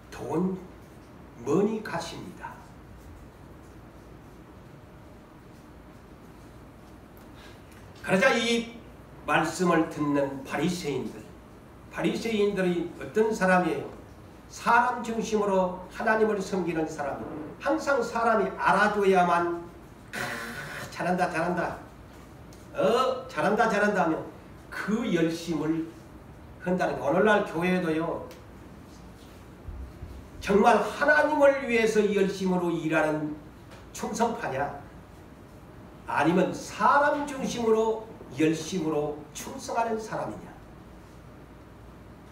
돈 머니 가십니다. 그러자 이 말씀을 듣는 바리새인들이 어떤 사람이에요? 사람 중심으로 하나님을 섬기는 사람이에요. 항상 사람이 알아줘야만 잘한다 잘한다 하면 그 열심을 한다는 거. 오늘날 교회도요, 정말 하나님을 위해서 열심으로 일하는 충성파냐, 아니면 사람 중심으로 열심으로 충성하는 사람이냐.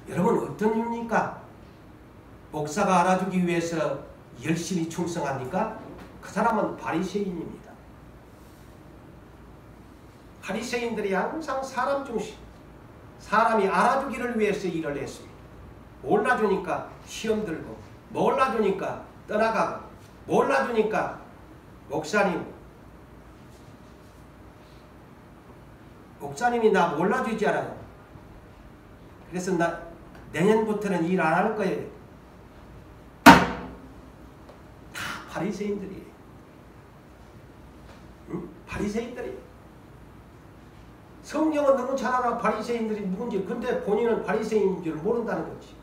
여러분 어떤 이유입니까? 목사가 알아주기 위해서 열심히 충성합니까? 그 사람은 바리새인입니다. 바리새인들이 항상 사람 중심, 사람이 알아주기를 위해서 일을 했습니다. 몰라주니까 시험 들고, 몰라주니까 떠나가고, 몰라주니까 목사님이 나 몰라주지 않아요. 그래서 나 내년부터는 일 안 할 거예요. 다 바리새인들이에요. 응? 바리새인들이에요. 성경은 너무 잘 알아 바리새인들이 누군지. 근데 본인은 바리새인인 줄 모른다는 거지.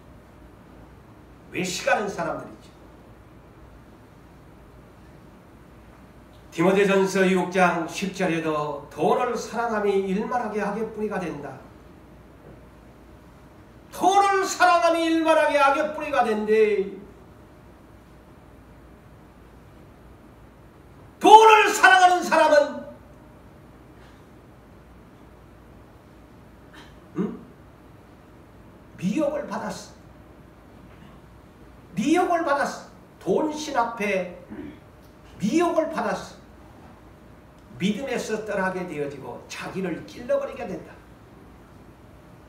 외식하는 사람들이죠. 디모데전서 6장 10절에도 돈을 사랑함이 일만하게 악의 뿌리가 된다. 돈을 사랑함이 일만하게 악의 뿌리가 된대. 돈을 사랑하는 사람은 미혹을 받았어. 미혹을 받았어. 돈신 앞에 미혹을 받았어. 믿음에서 떠나게 되어지고 자기를 찔러버리게 된다.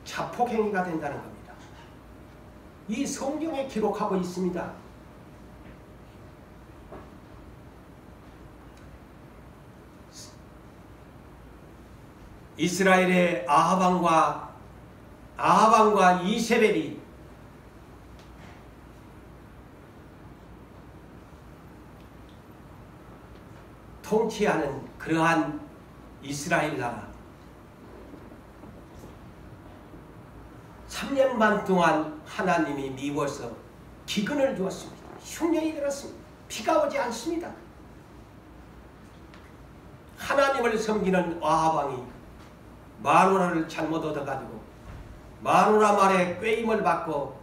자폭행위가 된다는 겁니다. 이 성경에 기록하고 있습니다. 이스라엘의 아하방과 이세벨이 통치하는 그러한 이스라엘 나라 3년 반 동안 하나님이 미워서 기근을 주었습니다. 흉년이 들었습니다. 비가 오지 않습니다. 하나님을 섬기는 아하방이 마누라를 잘못 얻어가지고 마누라 말에 꾀임을 받고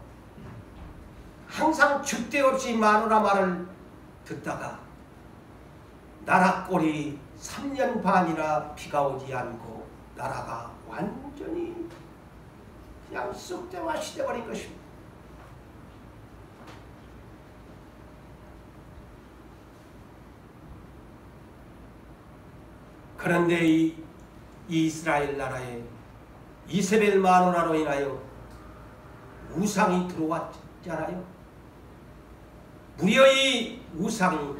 항상 줏대 없이 마누라 말을 듣다가 나라 꼴이 3년 반이나 비가 오지 않고 나라가 완전히 그냥 쑥대와 시대버린 것입니다. 그런데 이 이스라엘 나라에 이세벨 마누라로 인하여 우상이 들어왔잖아요. 무려 이 우상이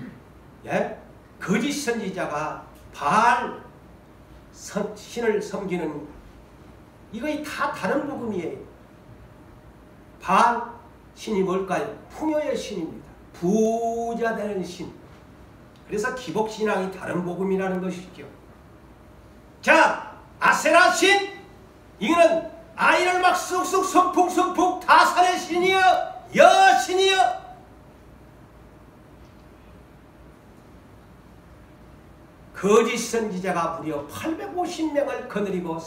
거짓 선지자가 바알 신을 섬기는 이거이 다 다른 복음이에요. 바알 신이 뭘까요? 풍요의 신입니다. 부자 되는 신. 그래서 기복신앙이 다른 복음이라는 것이죠. 자, 아세라 신 이거는 아이를 막 쑥쑥 성풍 다산의 신이여 여신이여. 거짓 선지자가 무려 850명을 거느리고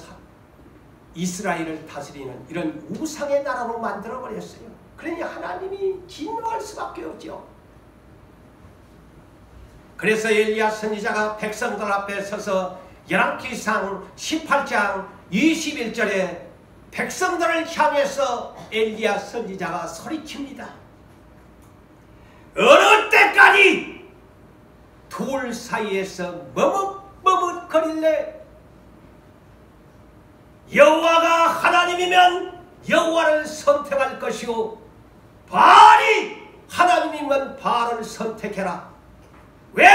이스라엘을 다스리는 이런 우상의 나라로 만들어버렸어요. 그러니 하나님이 진노할 수밖에 없죠. 그래서 엘리야 선지자가 백성들 앞에 서서 열왕기상 18장 21절에 백성들을 향해서 엘리야 선지자가 소리칩니다. 어느 때까지 돌 사이에서 머뭇거릴래? 여호와가 하나님이면 여호와를 선택할 것이요 바알이 하나님이면 바알을 선택해라. 왜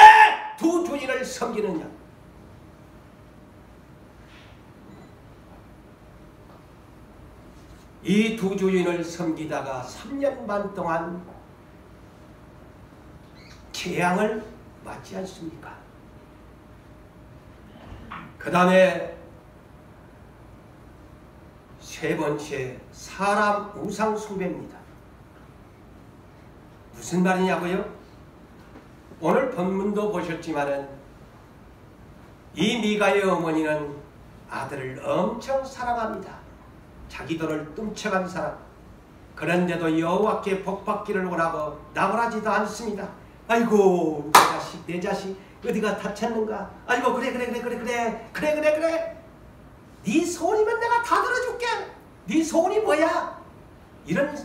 두 주인을 섬기느냐? 이 두 주인을 섬기다가 3년 반 동안 재앙을 맞지 않습니까? 그 다음에 세 번째 사람 우상 숭배입니다. 무슨 말이냐고요? 오늘 본문도 보셨지만은 이 미가의 어머니는 아들을 엄청 사랑합니다. 자기 돈을 뚱쳐간 사람. 그런데도 여호와께 복받기를 원하고 나무라지도 않습니다. 아이고 내 자식 어디가 다쳤는가? 아이고 그래 네 소원이면 내가 다 들어줄게. 네 소원이 뭐야? 이런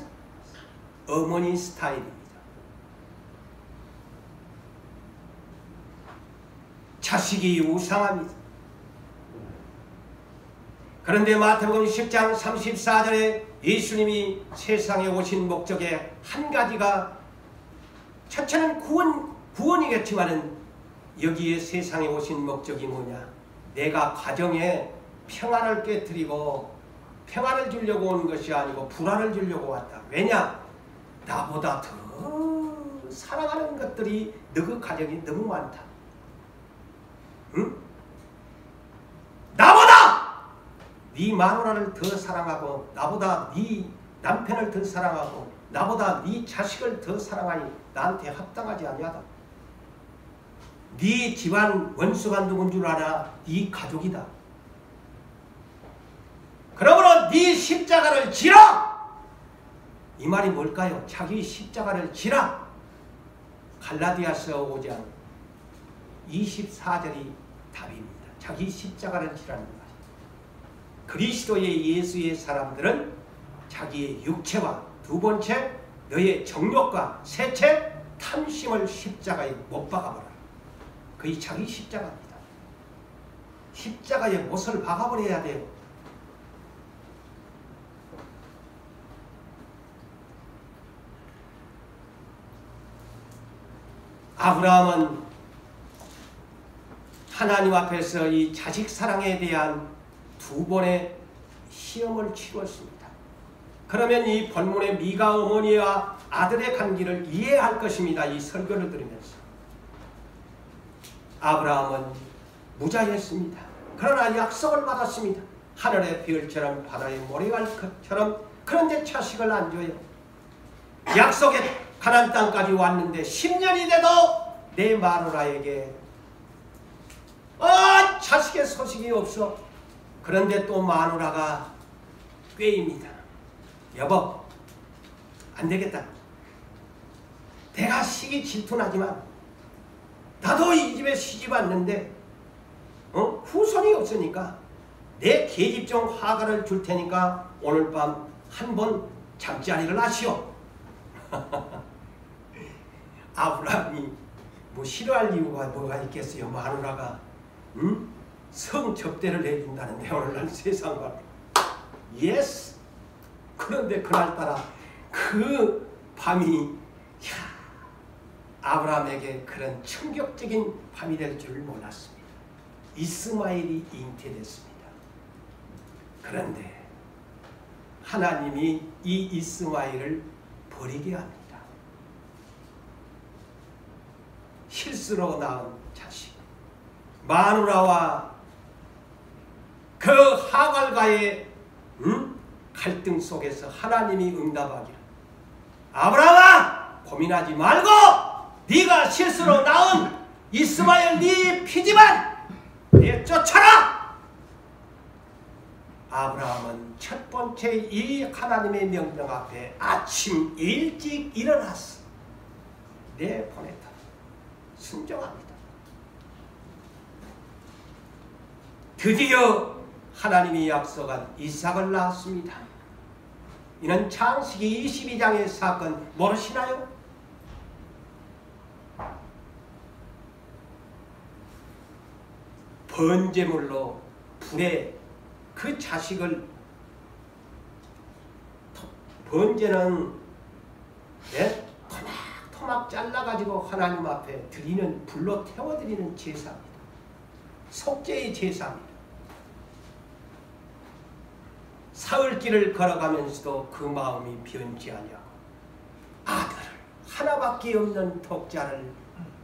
어머니 스타일입니다. 자식이 우상합니다. 그런데 마태복음 10장 34절에 예수님이 세상에 오신 목적의 한 가지가 첫째는 구원이겠지만은 여기에 세상에 오신 목적이 뭐냐? 내가 가정에 평안을 깨뜨리고 평안을 주려고 온 것이 아니고 불안을 주려고 왔다. 왜냐? 나보다 더 사랑하는 것들이 너희 가정이 너무 많다. 응? 나보다 네 마누라를 더 사랑하고 나보다 네 남편을 더 사랑하고 나보다 네 자식을 더 사랑하니 나한테 합당하지 아니하다. 네 집안 원수가 누군 줄 알아? 네 가족이다. 그러므로 네 십자가를 지라! 이 말이 뭘까요? 자기 십자가를 지라! 갈라디아서 5장 24절이 답입니다. 자기 십자가를 지라는 것. 그리스도의 예수의 사람들은 자기의 육체와 두 번째 너의 정욕과 셋째 탐심을 십자가에 못 박아버려라. 그게 자기 십자가입니다. 십자가에 못을 박아버려야 돼요. 아브라함은 하나님 앞에서 이 자식 사랑에 대한 두 번의 시험을 치렀습니다. 그러면 이 본문의 미가 어머니와 아들의 관계를 이해할 것입니다. 이 설교를 들으면서. 아브라함은 무자였습니다. 그러나 약속을 받았습니다. 하늘의 별처럼 바다의 모래알처럼. 그런데 자식을 안 줘요. 약속의 가나안 땅까지 왔는데 10년이 돼도 내 마누라에게 자식의 소식이 없어. 그런데 또 마누라가 꾀입니다. 여보, 안 되겠다. 내가 시기 질투나지만 나도 이 집에 시집 왔는데 후손이 없으니까 내 계집종 하가를 줄 테니까 오늘 밤 한 번 잠자리를 하시오. 아브라함이 뭐 싫어할 이유가 뭐가 있겠어요. 마누라가 성 접대를 해준다는데 오늘날 세상과 예스. 그런데 그날따라 그 밤이 아브라함에게 그런 충격적인 밤이 될 줄을 몰랐습니다. 이스마엘이 잉태됐습니다. 그런데 하나님이 이 이스마엘을 버리게 합니다. 실수로 낳은 자식. 마누라와 그 하갈과의 갈등 속에서 하나님이 응답하기를 아브라함아 고민하지 말고 네가 실수로 낳은 이스마엘 네 피지만 내쫓아라. 아브라함은 첫 번째 이 하나님의 명령 앞에 아침 일찍 일어났어. 내보냈다. 순종합니다. 드디어 하나님이 약속한 이삭을 낳았습니다. 이는 창세기 22장의 사건 모르시나요? 번제물로 불에 그 자식을 번제는 토막 잘라가지고 하나님 앞에 드리는 불로 태워드리는 제사입니다. 속죄의 제사입니다. 사흘길을 걸어가면서도 그 마음이 변치 아니하고 아들을 하나밖에 없는 독자를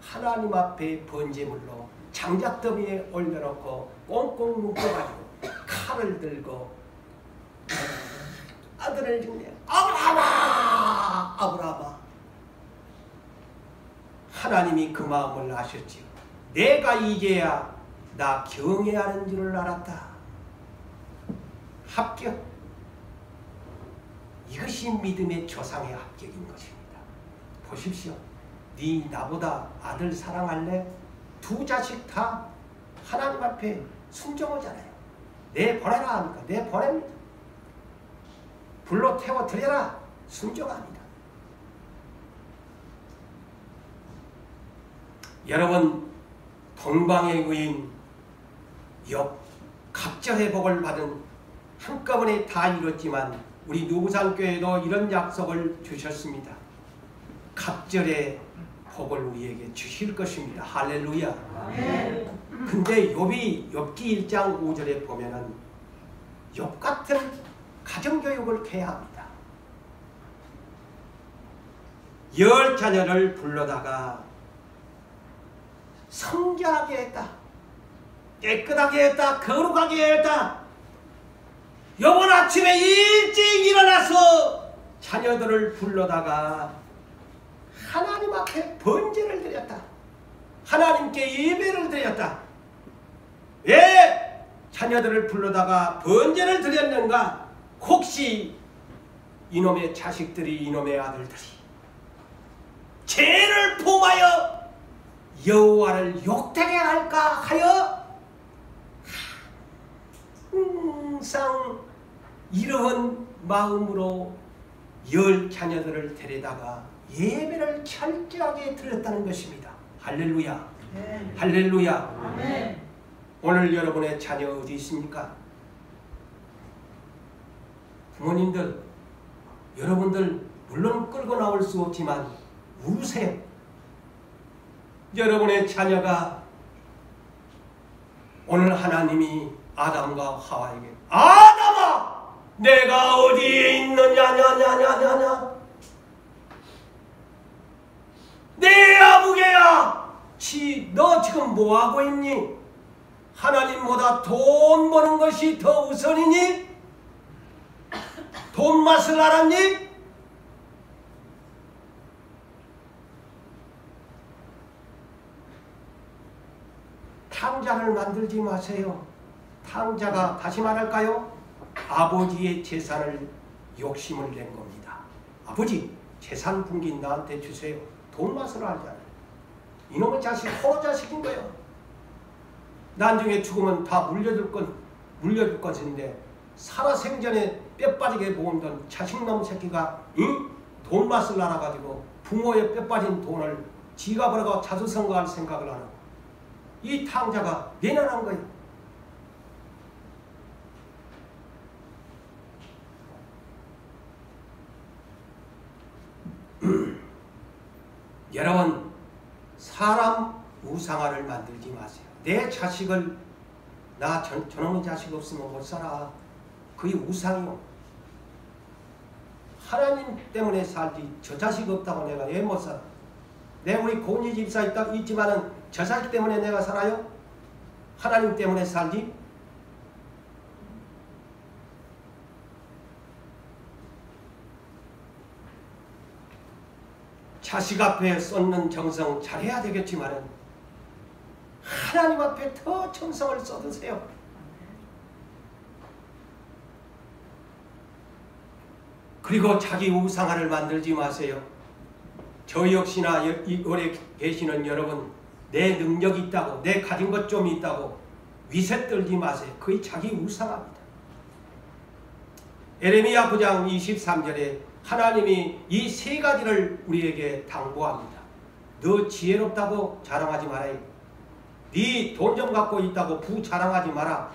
하나님 앞에 번제물로 장작더미에 올려놓고 꽁꽁 묶어가지고 칼을 들고 아들을 죽네. 아브라함아! 아브라함아! 하나님이 그 마음을 아셨지요. 내가 이제야 나 경외하는 줄을 알았다. 합격. 이것이 믿음의 조상의 합격인 것입니다. 보십시오. 네 나보다 아들 사랑할래? 두 자식 다 하나님 앞에 순종하잖아요. 내 보내라 하니까 내 보냅니다. 불로 태워 드려라. 순종합니다. 여러분, 동방의 의인 욥 갑절의 복을 받은 한꺼번에 다 이뤘지만 우리 누구산교회도 이런 약속을 주셨습니다. 갑절의 복을 우리에게 주실 것입니다. 할렐루야. 근데 욥이 욥기 1장 5절에 보면은 욥 같은 가정교육을 해야 합니다. 10 자녀를 불러다가 성결하게 했다. 깨끗하게 했다. 거룩하게 했다. 욥은 아침에 일찍 일어나서 자녀들을 불러다가 하나님 앞에 번제를 드렸다. 하나님께 예배를 드렸다. 왜 자녀들을 불러다가 번제를 드렸는가? 혹시 이놈의 자식들이, 이놈의 아들들이 죄를 범하여 여호와를 욕되게 할까 하여 항상 이러한 마음으로 10 자녀들을 데려다가 예배를 철저하게 드렸다는 것입니다. 할렐루야. 네. 할렐루야. 아멘. 오늘 여러분의 자녀 어디 있습니까? 부모님들, 여러분들 물론 끌고 나올 수 없지만 우세요. 여러분의 자녀가 오늘 하나님이 아담과 하와에게 아담아! 내가 어디에 있느냐 내 아부개야! 너 지금 뭐하고 있니? 하나님보다 돈 버는 것이 더 우선이니? 돈 맛을 알았니? 탕자를 만들지 마세요. 탕자가 다시 말할까요? 아버지의 재산을 욕심을 낸 겁니다. 아버지, 재산 분기 나한테 주세요. 돈 맛을 알잖아요. 이놈의 자식, 호로 자식인 거예요. 나중에 죽으면 다 물려줄 것인데 살아생전에 뼈 빠지게 모은던 자식놈 새끼가 돈 맛을 알아가지고 부모의 뼈 빠진 돈을 지가 벌어가 자수성가할 생각을 안 하고 이 탕자가 내난한 거예요. 여러분, 사람 우상화를 만들지 마세요. 내 자식을 나 저놈의 자식 없으면 못 살아. 그게 우상이요. 하나님 때문에 살지 저 자식 없다고 내가 왜 못 살아? 내 우리 고은희 집사 있지만은 저 자식 때문에 내가 살아요? 하나님 때문에 살지? 자식 앞에 쏟는 정성 잘해야 되겠지만은 하나님 앞에 더 정성을 쏟으세요. 그리고 자기 우상화를 만들지 마세요. 저 역시나 이 오래 계시는 여러분, 내 능력이 있다고, 내 가진 것 좀 있다고 위세 떨지 마세요. 그게 자기 우상화입니다. 에레미야 9장 23절에 하나님이 이 세 가지를 우리에게 당부합니다. 너 지혜롭다고 자랑하지 말아요. 네 돈 좀 갖고 있다고 부 자랑하지 마라.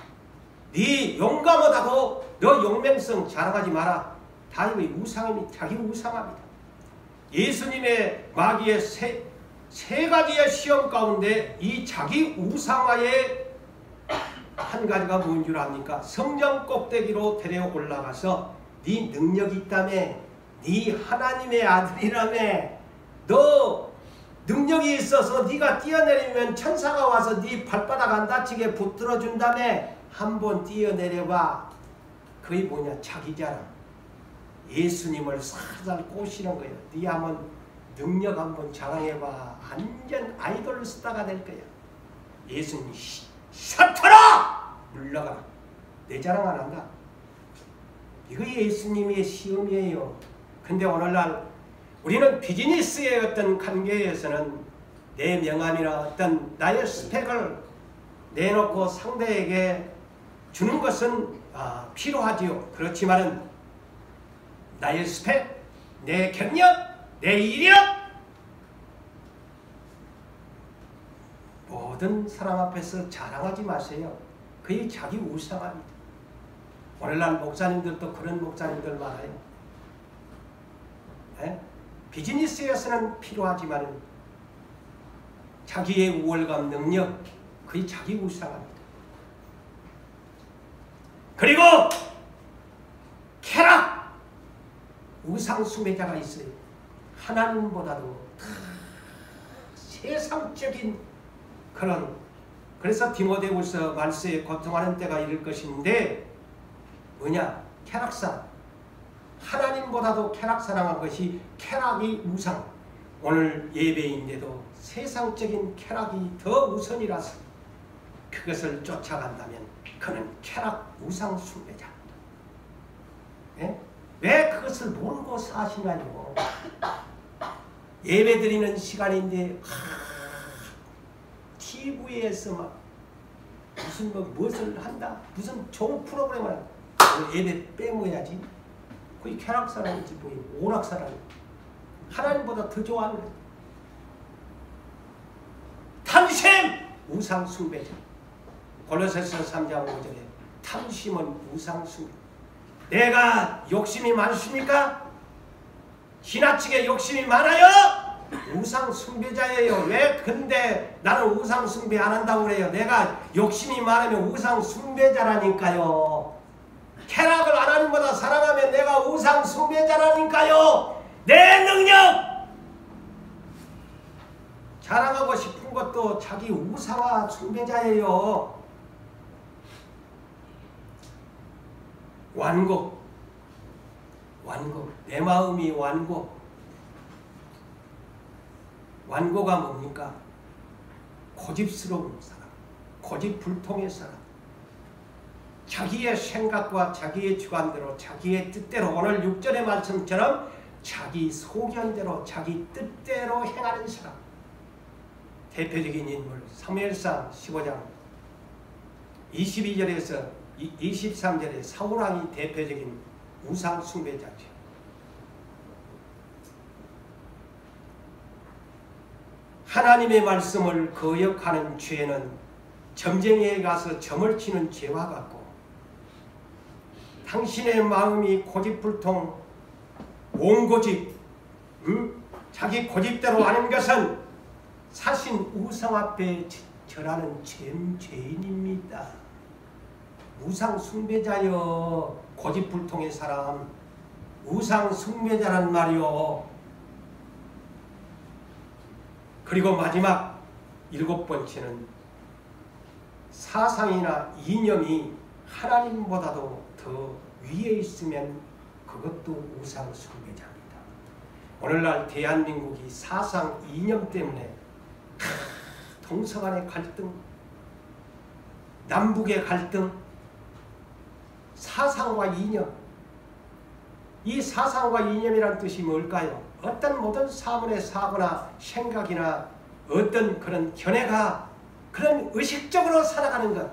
네 용감하다고 너 용맹성 자랑하지 마라. 다 이거 우상입니다. 자기 우상합니다. 예수님의 마귀의 세 가지의 시험 가운데 이 자기 우상화의 한 가지가 뭔 줄 압니까? 성전 꼭대기로 데려 올라가서 네 능력이 있다며, 네 하나님의 아들이라며, 너 능력이 있어서 네가 뛰어내리면 천사가 와서 네 발바닥 안 다치게 붙들어 준다며, 한번 뛰어내려봐. 그게 뭐냐? 자기 자랑. 예수님을 살살 꼬시는 거예요. 네 한번 능력 한번 자랑해봐. 완전 아이돌 스타가 될 거야. 예수님이 사탄아! 물러가. 내 자랑 안 한다. 이거 예수님의 시험이에요. 근데 오늘날 우리는 비즈니스의 어떤 관계에서는 내 명함이나 어떤 나의 스펙을 내놓고 상대에게 주는 것은 필요하지요. 그렇지만은 나의 스펙, 내 경력, 내 이력, 모든 사람 앞에서 자랑하지 마세요. 그게 자기 우상합니다. 오늘날 목사님들도 그런 목사님들 많아요. 네? 비즈니스에서는 필요하지만 자기의 우월감, 능력, 그게 자기 우상합니다. 그리고 쾌락! 우상 숭배자가 있어요. 하나님보다도 세상적인 그런, 그래서 디모데후서 말세에 고통하는 때가 이를 것인데 뭐냐? 쾌락사. 하나님보다도 쾌락 사랑한 것이 쾌락이 우상. 오늘 예배인데도 세상적인 쾌락이 더 우선이라서 그것을 쫓아간다면 그는 쾌락 우상 숭배자입니다. 예? 왜 그것을 모르고 사시나요? 예배 드리는 시간인데 TV에서 막 무슨 무엇을 한다, 무슨 좋은 프로그램을 예배 빼먹어야지. 그게 쾌락사랑이지 뭐예요? 오락사랑. 하나님보다 더 좋아하는 거예요. 탐심! 우상 숭배자. 골로새서 3장 5절에 탐심은 우상 숭배. 내가 욕심이 많습니까? 지나치게 욕심이 많아요? 우상 숭배자예요. 왜 근데 나는 우상 숭배 안 한다고 그래요? 내가 욕심이 많으면 우상 숭배자라니까요. 쾌락을 하나님보다 사랑하면 내가 우상 숭배자라니까요. 내 능력 자랑하고 싶은 것도 자기 우상화 숭배자예요. 완곡, 내 마음이 완고가 뭡니까? 고집스러운 사람, 고집불통의 사람, 자기의 생각과 자기의 주관대로 자기의 뜻대로, 오늘 6절의 말씀처럼 자기 소견대로 자기 뜻대로 행하는 사람. 대표적인 인물 사무엘상 15장 22절에서 23절에 사울왕이 대표적인 우상 숭배자죠. 하나님의 말씀을 거역하는 죄는 점쟁이에 가서 점을 치는 죄와 같고, 당신의 마음이 고집불통, 원고집, 자기 고집대로 하는 것은 사신 우상 앞에 절하는 죄인입니다. 우상 숭배자여, 고집불통의 사람, 우상 숭배자란 말이요. 그리고 마지막 7번째는 사상이나 이념이 하나님보다도 더 위에 있으면 그것도 우상 숭배자입니다. 오늘날 대한민국이 사상 이념 때문에 동서 간의 갈등, 남북의 갈등, 사상과 이념. 이 사상과 이념이란 뜻이 뭘까요? 어떤 모든 사물의 사고나 생각이나 어떤 그런 견해가 그런 의식적으로 살아가는 것.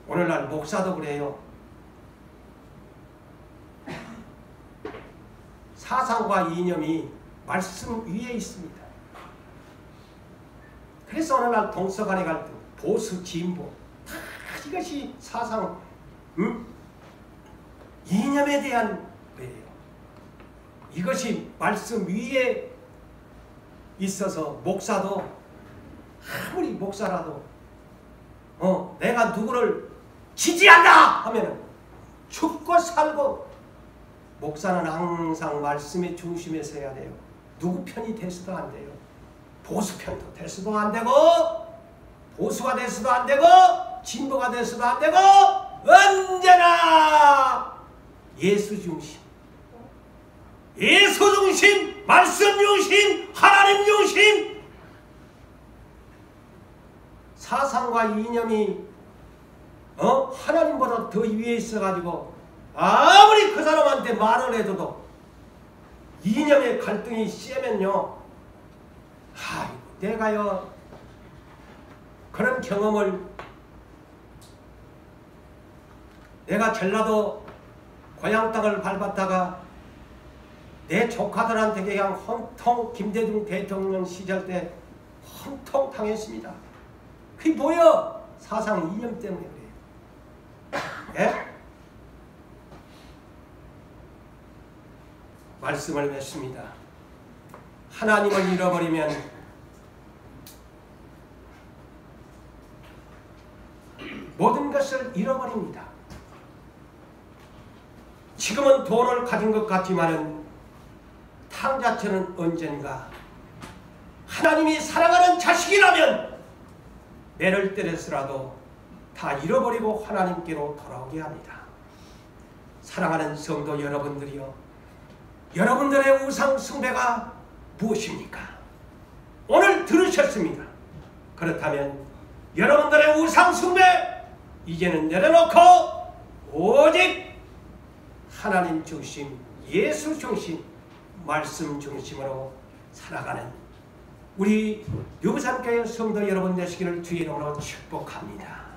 오늘날 목사도 그래요. 사상과 이념이 말씀 위에 있습니다. 그래서 오늘날 동서간의 갈등, 보수, 진보, 다 이것이 사상, 이념에 대한 거예요. 이것이 말씀 위에 있어서 목사도 아무리 목사라도 내가 누구를 지지한다 하면은 죽고 살고, 목사는 항상 말씀의 중심에 서야 돼요. 누구 편이 돼서도 안 돼요. 보수 편도 돼서도 안 되고, 보수가 돼서도 안 되고, 진보가 돼서도 안 되고, 언제나 예수 중심, 예수 중심, 말씀 중심, 하나님 중심. 사상과 이념이 하나님보다 더 위에 있어가지고 아무리 그 사람한테 말을 해도 이념의 갈등이 세면요, 내가요 그런 경험을, 내가 전라도 고향 땅을 밟았다가 내 조카들한테 그냥 혼통 김대중 대통령 시절 때 혼통 당했습니다. 그게 뭐야? 사상 이념 때문에 그래요. 예? 말씀을 맺습니다. 하나님을 잃어버리면 모든 것을 잃어버립니다. 지금은 돈을 가진 것 같지만은 탕 자체는 언젠가 하나님이 사랑하는 자식이라면 매를 때려서라도 다 잃어버리고 하나님께로 돌아오게 합니다. 사랑하는 성도 여러분들이요, 여러분들의 우상 숭배가 무엇입니까? 오늘 들으셨습니다. 그렇다면 여러분들의 우상 숭배 이제는 내려놓고 오직 하나님 중심, 예수 중심, 말씀 중심으로 살아가는 우리 유부산교회 성도 여러분 되시기를 주의 이름으로 축복합니다.